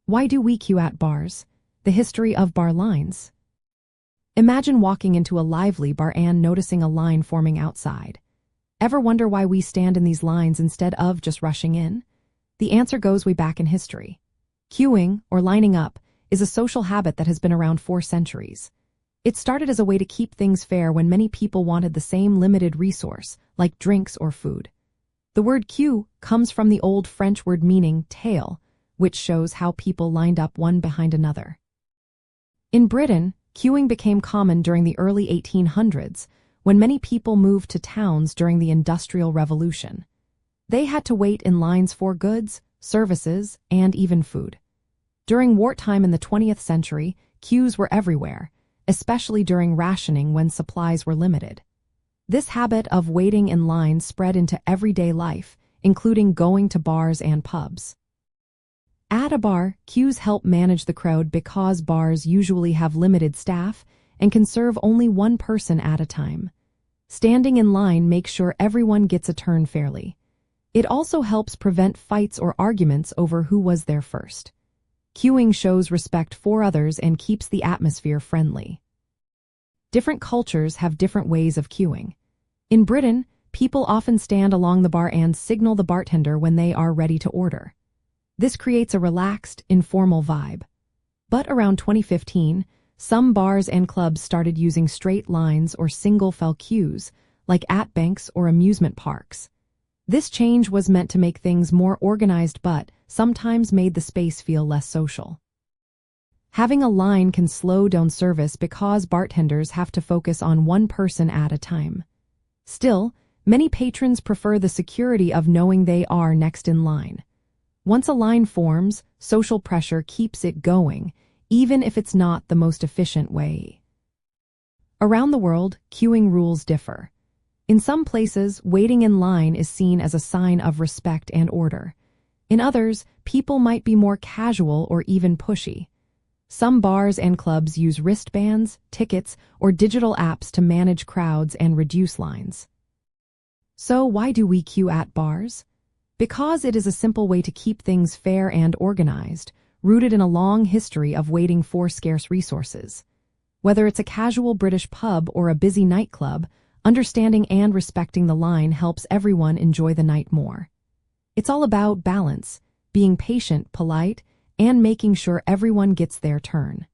Why do we queue at bars? The history of bar lines. Imagine walking into a lively bar and noticing a line forming outside. Ever wonder why we stand in these lines instead of just rushing in? The answer goes way back in history. Queuing, or lining up, is a social habit that has been around for centuries. It started as a way to keep things fair when many people wanted the same limited resource, like drinks or food. The word queue comes from the old French word meaning tail, which shows how people lined up one behind another. In Britain, queuing became common during the early 1800s, when many people moved to towns during the Industrial Revolution. They had to wait in lines for goods, services, and even food. During wartime in the 20th century, queues were everywhere, especially during rationing when supplies were limited. This habit of waiting in lines spread into everyday life, including going to bars and pubs. At a bar, queues help manage the crowd because bars usually have limited staff and can serve only one person at a time. Standing in line makes sure everyone gets a turn fairly. It also helps prevent fights or arguments over who was there first. Queuing shows respect for others and keeps the atmosphere friendly. Different cultures have different ways of queuing. In Britain, people often stand along the bar and signal the bartender when they are ready to order. This creates a relaxed, informal vibe. But around 2015, some bars and clubs started using straight lines or single-file queues, like at banks or amusement parks. This change was meant to make things more organized but sometimes made the space feel less social. Having a line can slow down service because bartenders have to focus on one person at a time. Still, many patrons prefer the security of knowing they are next in line. Once a line forms, social pressure keeps it going, even if it's not the most efficient way. Around the world, queuing rules differ. In some places, waiting in line is seen as a sign of respect and order. In others, people might be more casual or even pushy. Some bars and clubs use wristbands, tickets, or digital apps to manage crowds and reduce lines. So why do we queue at bars? Because it is a simple way to keep things fair and organized, rooted in a long history of waiting for scarce resources. Whether it's a casual British pub or a busy nightclub, understanding and respecting the line helps everyone enjoy the night more. It's all about balance, being patient, polite, and making sure everyone gets their turn.